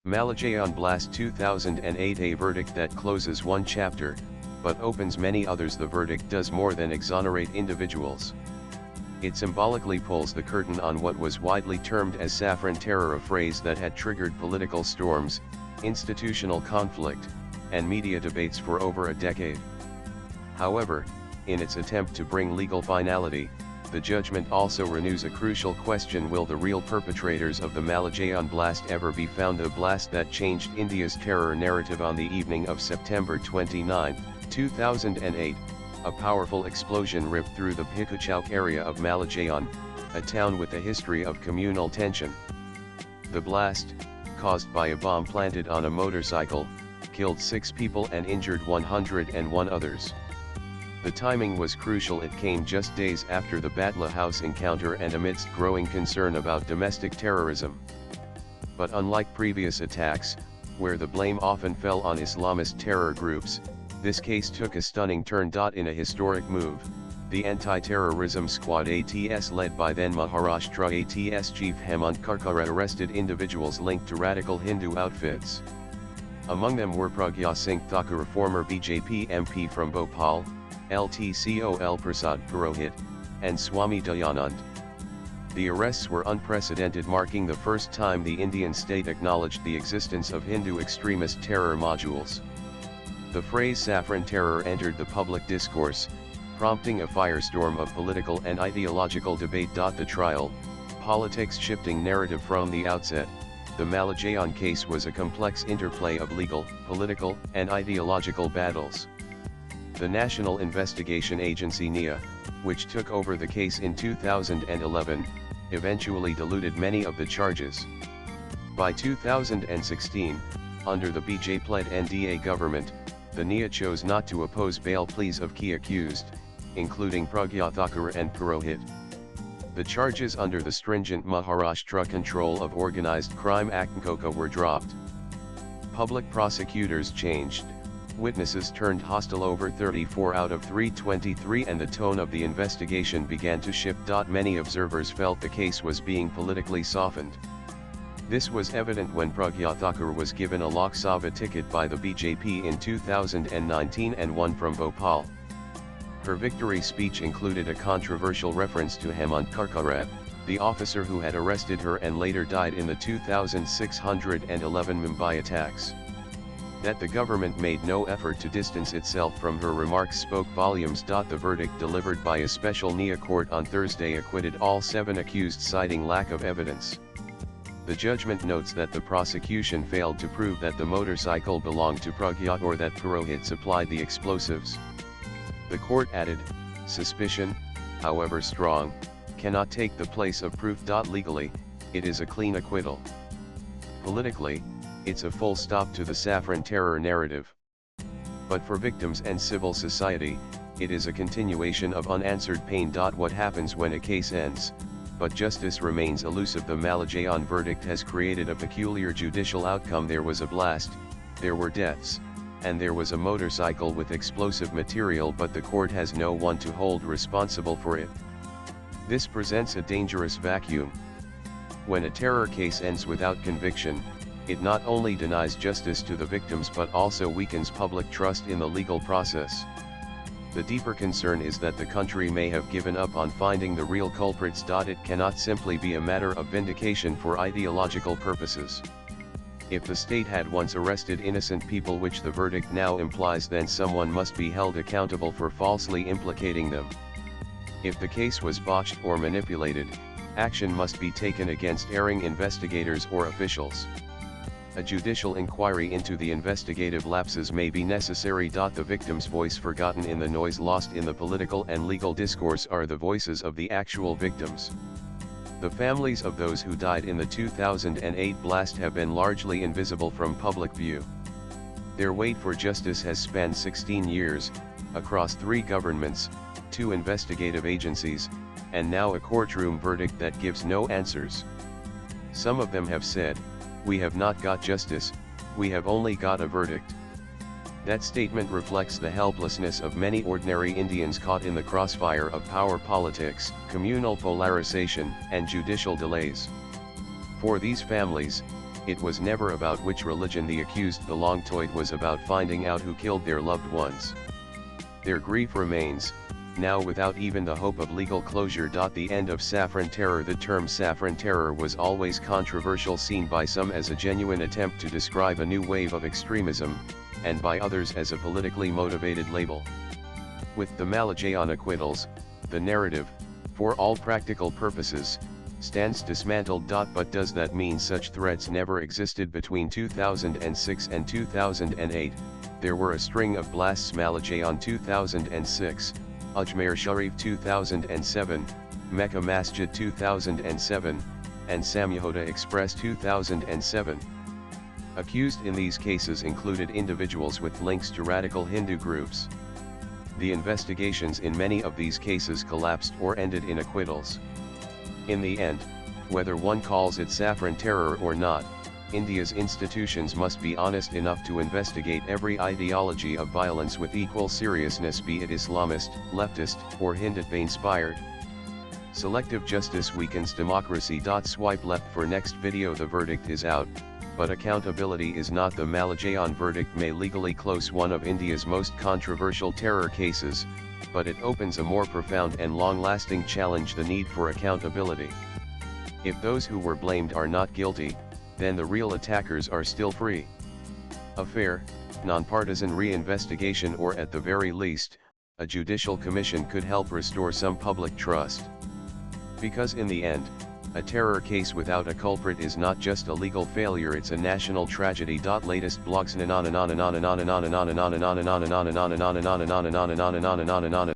Malegaon Blast 2008, a verdict that closes one chapter, but opens many others. The verdict does more than exonerate individuals. It symbolically pulls the curtain on what was widely termed as saffron terror, a phrase that had triggered political storms, institutional conflict, and media debates for over a decade. However, in its attempt to bring legal finality, the judgment also renews a crucial question: will the real perpetrators of the Malegaon blast ever be found? A blast that changed India's terror narrative. On the evening of September 29, 2008, a powerful explosion ripped through the Bhikuchowk area of Malegaon, a town with a history of communal tension. The blast, caused by a bomb planted on a motorcycle, killed 6 people and injured 101 others. The timing was crucial. It came just days after the Batla House encounter and amidst growing concern about domestic terrorism. But unlike previous attacks, where the blame often fell on Islamist terror groups, this case took a stunning turn. In a historic move, the Anti-Terrorism Squad ATS, led by then Maharashtra ATS Chief Hemant Karkare, arrested individuals linked to radical Hindu outfits. Among them were Pragya Singh Thakur, former BJP MP from Bhopal, LTCOL Prasad Purohit, and Swami Dayanand. The arrests were unprecedented, marking the first time the Indian state acknowledged the existence of Hindu extremist terror modules. The phrase saffron terror entered the public discourse, prompting a firestorm of political and ideological debate. The trial, politics shifting narrative. From the outset, the Malegaon case was a complex interplay of legal, political, and ideological battles. The National Investigation Agency (NIA), which took over the case in 2011, eventually diluted many of the charges. By 2016, under the BJP-led NDA government, the NIA chose not to oppose bail pleas of key accused, including Pragya Thakur and Purohit. The charges under the stringent Maharashtra Control of Organized Crime Act (COCA) were dropped. Public prosecutors changed. Witnesses turned hostile. Over 34 out of 323, and the tone of the investigation began to shift. Many observers felt the case was being politically softened. This was evident when Pragya Thakur was given a Lok Sabha ticket by the BJP in 2019 and won from Bhopal. Her victory speech included a controversial reference to Hemant Karkare, the officer who had arrested her and later died in the 2611 Mumbai attacks. That the government made no effort to distance itself from her remarks spoke volumes. The verdict delivered by a special NIA court on Thursday acquitted all 7 accused, citing lack of evidence. The judgment notes that the prosecution failed to prove that the motorcycle belonged to Pragya or that Purohit supplied the explosives. The court added, suspicion, however strong, cannot take the place of proof. Legally, it is a clean acquittal. Politically, it's a full stop to the saffron terror narrative. But for victims and civil society, it is a continuation of unanswered pain. What happens when a case ends, but justice remains elusive? The Malegaon verdict has created a peculiar judicial outcome. There was a blast, there were deaths, and there was a motorcycle with explosive material, but the court has no one to hold responsible for it. This presents a dangerous vacuum. When a terror case ends without conviction, it not only denies justice to the victims but also weakens public trust in the legal process. The deeper concern is that the country may have given up on finding the real culprits. It cannot simply be a matter of vindication for ideological purposes. If the state had once arrested innocent people, which the verdict now implies, then someone must be held accountable for falsely implicating them. If the case was botched or manipulated, action must be taken against erring investigators or officials. A judicial inquiry into the investigative lapses may be necessary. The victim's voice forgotten in the noise, lost in the political and legal discourse, are the voices of the actual victims. The families of those who died in the 2008 blast have been largely invisible from public view. Their wait for justice has spanned 16 years, across 3 governments, 2 investigative agencies, and now a courtroom verdict that gives no answers. Some of them have said, "We have not got justice, we have only got a verdict." That statement reflects the helplessness of many ordinary Indians caught in the crossfire of power politics, communal polarization, and judicial delays. For these families, it was never about which religion the accused belonged to, it was about finding out who killed their loved ones. Their grief remains, now without even the hope of legal closure. The end of saffron terror. The term saffron terror was always controversial, seen by some as a genuine attempt to describe a new wave of extremism, and by others as a politically motivated label. With the Malegaon acquittals, the narrative, for all practical purposes, stands dismantled. But does that mean such threats never existed? Between 2006 and 2008, there were a string of blasts: Malegaon 2006, Ajmer Sharif 2007, Mecca Masjid 2007, and Samyahoda Express 2007. Accused in these cases included individuals with links to radical Hindu groups. The investigations in many of these cases collapsed or ended in acquittals. In the end, whether one calls it saffron terror or not, India's institutions must be honest enough to investigate every ideology of violence with equal seriousness, be it Islamist, leftist, or Hindutva-inspired. Selective justice weakens democracy. Swipe left for next video. The verdict is out, but accountability is not. The Malegaon verdict may legally close one of India's most controversial terror cases, but it opens a more profound and long-lasting challenge: the need for accountability. If those who were blamed are not guilty, then the real attackers are still free. A fair, non-partisan reinvestigation, or at the very least, a judicial commission, could help restore some public trust. Because in the end, a terror case without a culprit is not just a legal failure, it's a national tragedy. Latest blogs.